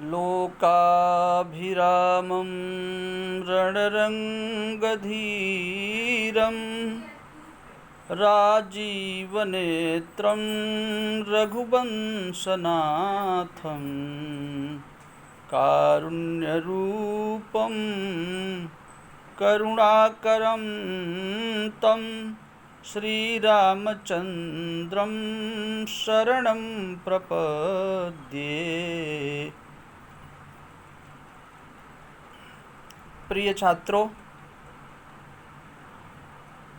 लोकाभिरामं रणरङ्गधीरं राजीवनेत्रं रघुवंशनाथं कारुण्यरूपं करुणाकरं तं श्रीरामचन्द्रं शरणं प्रपद्ये। प्रिय छात्रों,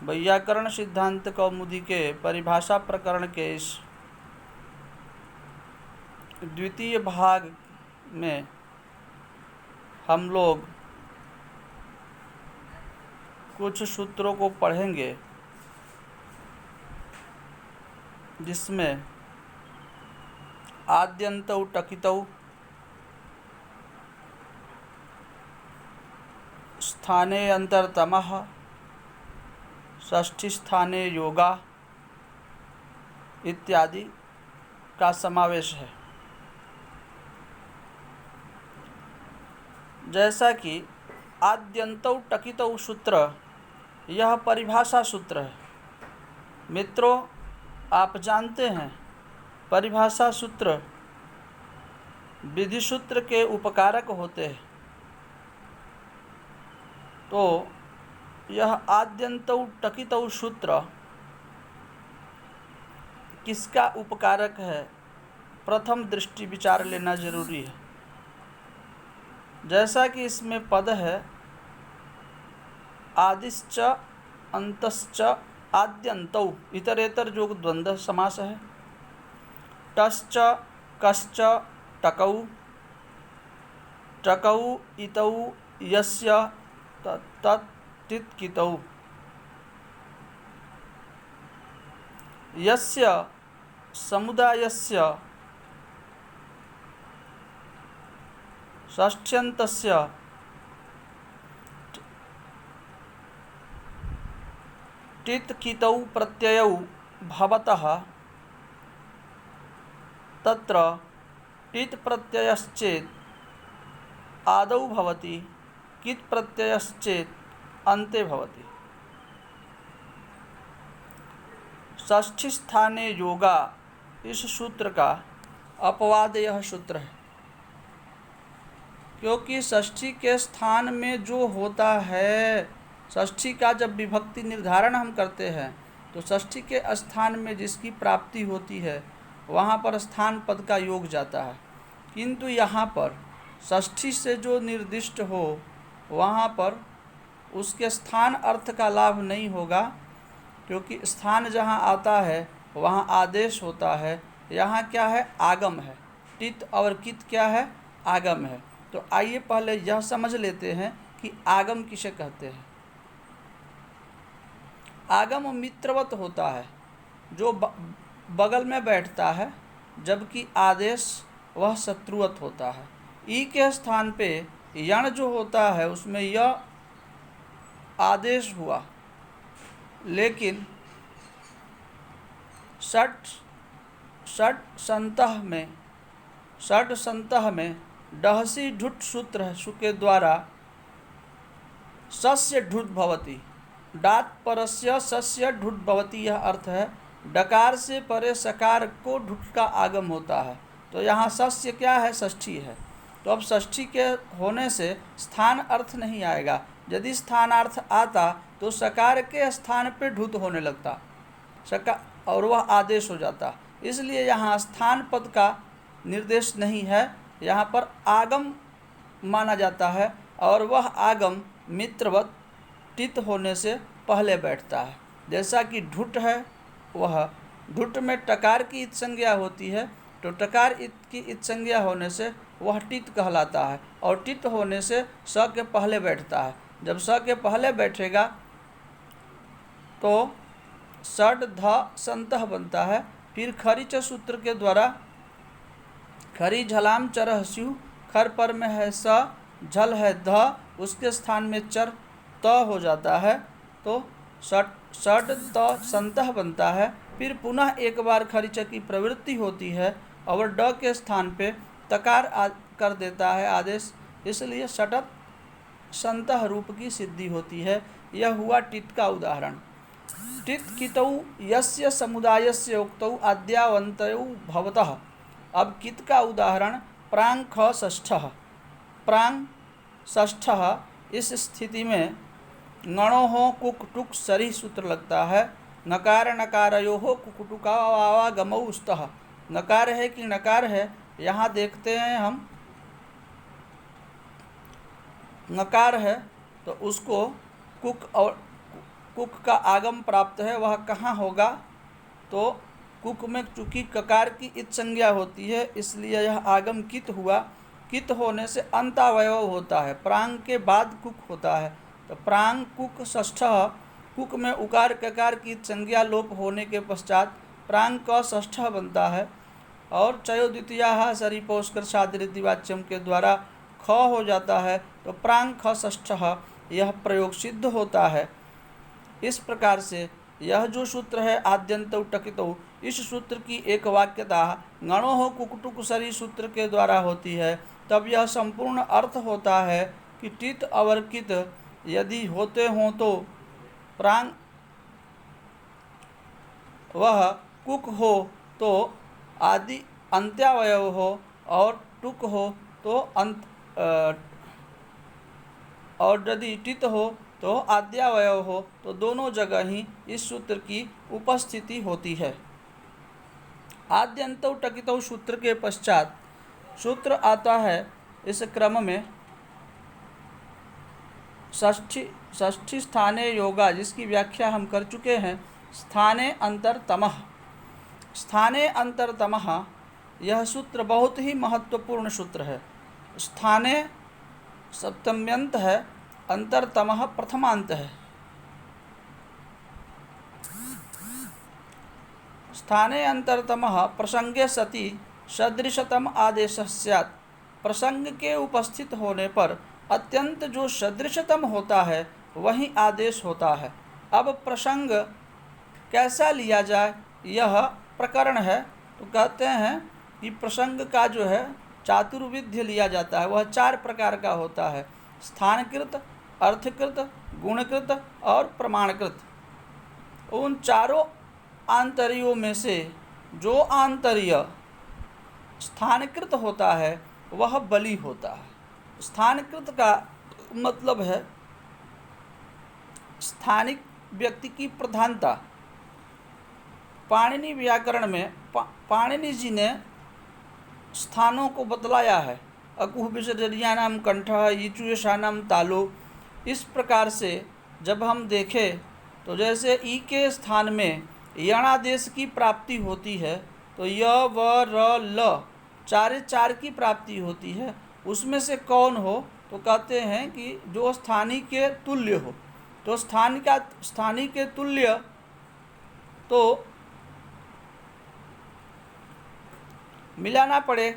वैयाकरण सिद्धांत कौमुदी के परिभाषा प्रकरण के इस द्वितीय भाग में हम लोग कुछ सूत्रों को पढ़ेंगे, जिसमें आद्यन्तौ टकितौ, स्थाने अंतरतमः, षष्ठी स्थाने योगा इत्यादि का समावेश है। जैसा कि आद्यन्तौ टकितौ सूत्र यह परिभाषा सूत्र है। मित्रों, आप जानते हैं परिभाषा सूत्र विधि सूत्र के उपकारक होते हैं। तो यह आद्यन्तौ टकितौ सूत्र किसका उपकारक है, प्रथम दृष्टि विचार लेना जरूरी है। जैसा कि इसमें पद है आदिश्च अंतश्च आद्यन्तौ, इतरेतर जो द्वंद्व समास है। टश्च कश्च टकौ, टकौ इतौ यस्य तत् तित्कितौ, यस्य समुदायस्य षष्ठ्यन्तस्य टित्कितौ प्रत्ययौ भवतः तत्र टित् प्रत्ययश्चेत् आदौ भवति, कित् प्रत्ययश्चेत् अन्ते भवति। षष्ठी स्थाने योगा, इस सूत्र का अपवाद यह सूत्र है, क्योंकि षष्ठी के स्थान में जो होता है, षष्ठी का जब विभक्ति निर्धारण हम करते हैं तो षष्ठी के स्थान में जिसकी प्राप्ति होती है वहाँ पर स्थान पद का योग जाता है। किंतु यहाँ पर षष्ठी से जो निर्दिष्ट हो वहाँ पर उसके स्थान अर्थ का लाभ नहीं होगा, क्योंकि स्थान जहाँ आता है वहाँ आदेश होता है। यहाँ क्या है, आगम है। टित और कित क्या है, आगम है। तो आइए पहले यह समझ लेते हैं कि आगम किसे कहते हैं। आगम मित्रवत होता है, जो बगल में बैठता है, जबकि आदेश वह शत्रुवत होता है। ई के स्थान पे यण जो होता है उसमें यह आदेश हुआ, लेकिन षट संतः में डहसी ढुट सूत्र के द्वारा सस्य ढुट भवति, डात परस्य सस्य ढुट भवति, यह अर्थ है। डकार से परे सकार को ढुट का आगम होता है। तो यहाँ सस्य क्या है, षष्ठी है। तो अब षष्ठी के होने से स्थान अर्थ नहीं आएगा। यदि स्थानार्थ आता तो सकार के स्थान पे ढुत होने लगता सकार, और वह आदेश हो जाता। इसलिए यहाँ स्थान पद का निर्देश नहीं है, यहाँ पर आगम माना जाता है, और वह आगम मित्रवत टित होने से पहले बैठता है। जैसा कि ढुट है, वह ढुट में टकार की इत संज्ञा होती है, तो टकार इत की इत संज्ञा होने से वह टित कहलाता है, और टित होने से स के पहले बैठता है। जब स के पहले बैठेगा तो षड ध संतः बनता है। फिर खरिच सूत्र के द्वारा खरी झलाम चरह स्यु, खर पर में है स, झल है ध, उसके स्थान में चर त हो जाता है, तो षड त संतः बनता है। फिर पुनः एक बार खरिच की प्रवृत्ति होती है और ड के स्थान पे तकार कर देता है आदेश, इसलिए सटत संतः रूप की सिद्धि होती है। यह हुआ टित का उदाहरण। टित कितौ यस्य समुदायस्य उक्तौ आद्यावन्तौ भवतः। अब कित का उदाहरण प्रांग ख षष्ठः। प्रांग षष्ठः इस स्थिति में ङणोः कुक टुक सरी सूत्र लगता है। नकार नकारयोः कुकुटुकावागमौ स्तः। नकार है कि नकार है, यहाँ देखते हैं हम। नकार है तो उसको कुक और कुक का आगम प्राप्त है, वह कहाँ होगा? तो कुक में चूँकि ककार की इत संज्ञा होती है, इसलिए यह आगम कित हुआ। कित होने से अंतावयव होता है, प्रांग के बाद कुक होता है। तो प्रांग कुक षष्ठः, कुक में उकार ककार की संज्ञा लोप होने के पश्चात प्रांग क षष्ठः बनता है और चयो द्वितीया सरिपोष्कर सादृतिवाच्यम के द्वारा ख हो जाता है। तो प्रांग ख षष्ठः यह प्रयोग सिद्ध होता है। इस प्रकार से यह जो सूत्र है आद्यंतौ टकितौ, इस सूत्र की एक वाक्यता ङणोः कुकुटुक सरी सूत्र के द्वारा होती है। तब यह संपूर्ण अर्थ होता है कि टित और कित यदि होते हों तो प्रांग वह कुक हो तो आदि अंत्यावयव हो, और टुक हो तो अंत और यदि टित हो तो आद्यावयव हो, तो दोनों जगह ही इस सूत्र की उपस्थिति होती है। आद्यंतौ टकितौ सूत्र के पश्चात सूत्र आता है इस क्रम में षष्ठी स्थाने योगा, जिसकी व्याख्या हम कर चुके हैं। स्थाने अंतरतमः। स्थाने अंतरतमः यह सूत्र बहुत ही महत्वपूर्ण सूत्र है। स्थाने सप्तम्यंत है, अंतरतमः प्रथमांत है। स्थाने अंतरतमः प्रसंगे सति सदृशतम आदेश स्यात्। प्रसंग के उपस्थित होने पर अत्यंत जो सदृशतम होता है वही आदेश होता है। अब प्रसंग कैसा लिया जाए, यह प्रकरण है। तो कहते हैं कि प्रसंग का जो है चातुर्विध्य लिया जाता है। वह 4 प्रकार का होता है: स्थानकृत, अर्थकृत, गुणकृत और प्रमाणकृत। उन चारों आंतर्यों में से जो आंतर्य स्थानकृत होता है वह बली होता है। स्थानकृत का मतलब है स्थानिक व्यक्ति की प्रधानता। पाणिनि व्याकरण में पाणिनि जी ने स्थानों को बतलाया है। अकुह विसर्जनीयानाम कंठः, ईचुयशानाम तालो। इस प्रकार से जब हम देखें तो जैसे ई के स्थान में यणादेश की प्राप्ति होती है, तो य व र ल चार की प्राप्ति होती है। उसमें से कौन हो, तो कहते हैं कि जो स्थानीय के तुल्य हो। तो स्थानीय के तुल्य तो मिलाना पड़े,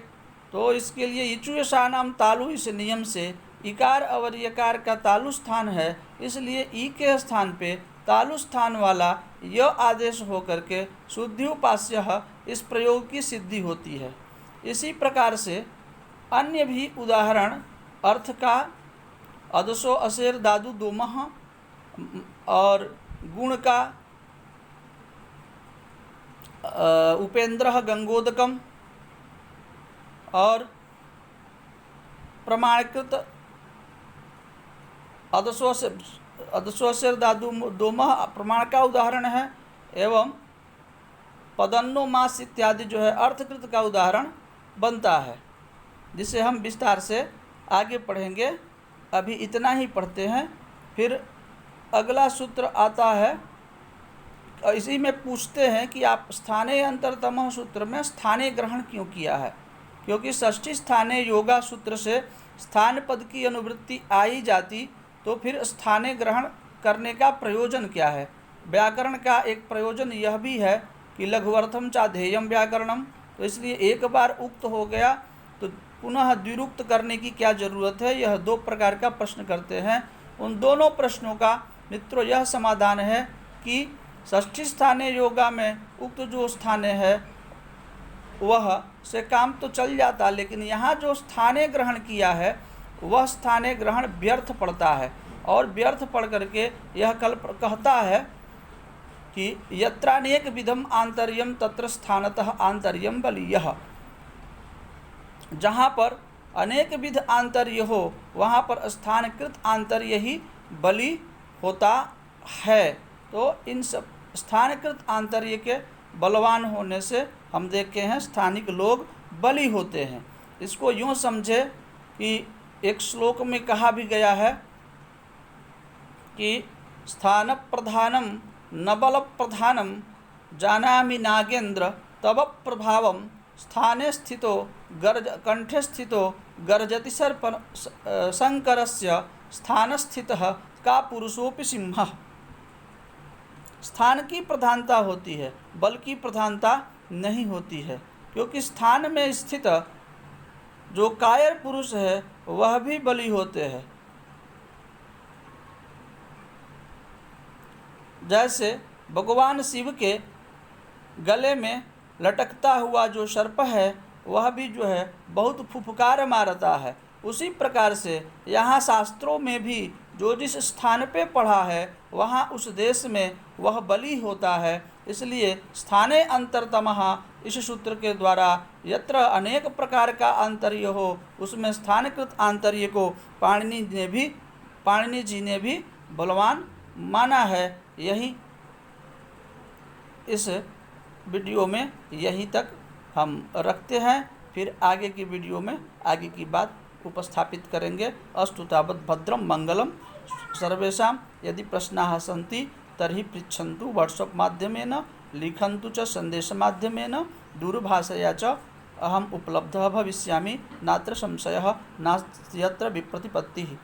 तो इसके लिए इचुयशानाम तालु, इस नियम से इकार और यकार का तालु स्थान है, इसलिए ई के स्थान पे तालु स्थान वाला य आदेश होकर के शुद्ध्युपास्य इस प्रयोग की सिद्धि होती है। इसी प्रकार से अन्य भी उदाहरण अर्थ का अदसो असेर दादु दोमह, और गुण का उपेंद्र गंगोदकम, और प्रमाणकृत अदस्वशेर दादु दोमह प्रमाण का उदाहरण है, एवं पदन्नो मास इत्यादि जो है अर्थकृत का उदाहरण बनता है, जिसे हम विस्तार से आगे पढ़ेंगे। अभी इतना ही पढ़ते हैं। फिर अगला सूत्र आता है, इसी में पूछते हैं कि आप स्थाने अंतरतमः सूत्र में स्थाने ग्रहण क्यों किया है, क्योंकि षष्ठी स्थाने योगा सूत्र से स्थान पद की अनुवृत्ति आई जाती, तो फिर स्थाने ग्रहण करने का प्रयोजन क्या है। व्याकरण का एक प्रयोजन यह भी है कि लघुअर्थम चाधेयम व्याकरणम, तो इसलिए एक बार उक्त हो गया तो पुनः द्विरुक्त करने की क्या जरूरत है। यह 2 प्रकार का प्रश्न करते हैं। उन दोनों प्रश्नों का मित्रों यह समाधान है कि षष्ठी स्थाने योगा में उक्त जो स्थाने है वह से काम तो चल जाता, लेकिन यहाँ जो स्थाने ग्रहण किया है वह स्थाने ग्रहण व्यर्थ पड़ता है। और व्यर्थ पढ़ करके यह कल्प कहता है कि यत्रानेक विधम आंतर्यम तत्र स्थानतः आंतर्यम बलीयः। जहाँ पर अनेक विध आंतर्य हो वहाँ पर स्थानकृत आंतर्य ही बलि होता है। तो इन सब स्थानकृत आंतर्य के बलवान होने से हम देखे हैं स्थानिक लोग बलि होते हैं। इसको यूँ समझे कि एक श्लोक में कहा भी गया है कि स्थान प्रधानम न बल प्रधानम जानामि नागेंद्र तव प्रभावम स्थाने स्थितो कंठे स्थितो गर्जति सर्प शंकरस्य स्थानस्थितः का पुरुषोपि सिंहः। स्थान की प्रधानता होती है, बल की प्रधानता नहीं होती है, क्योंकि स्थान में स्थित जो कायर पुरुष है वह भी बली होते हैं। जैसे भगवान शिव के गले में लटकता हुआ जो सर्प है वह भी जो है बहुत फुफकार मारता है, उसी प्रकार से यहाँ शास्त्रों में भी जो जिस स्थान पे पढ़ा है वहाँ उस देश में वह बलि होता है। इसलिए स्थाने अंतरतमः इस सूत्र के द्वारा यत्र अनेक प्रकार का आंतर्य हो उसमें स्थानकृत आंतर्य को पाणिनि जी ने भी बलवान माना है। यही इस वीडियो में यहीं तक हम रखते हैं, फिर आगे की वीडियो में आगे की बात उपस्थापित करेंगे। अस्तु तावत् भद्रम मंगलम सर्वेषां। यदि प्रश्नाः सन्ति तर्हि पृच्छन्तु, वाट्सअप माध्यमेन लिखन्तु च सन्देशमाध्यमेन, दूरभाषया च अहम् उपलब्धः भविष्यामि। नात्र संशयः नास्ति यत्र विप्रतिपत्तिः।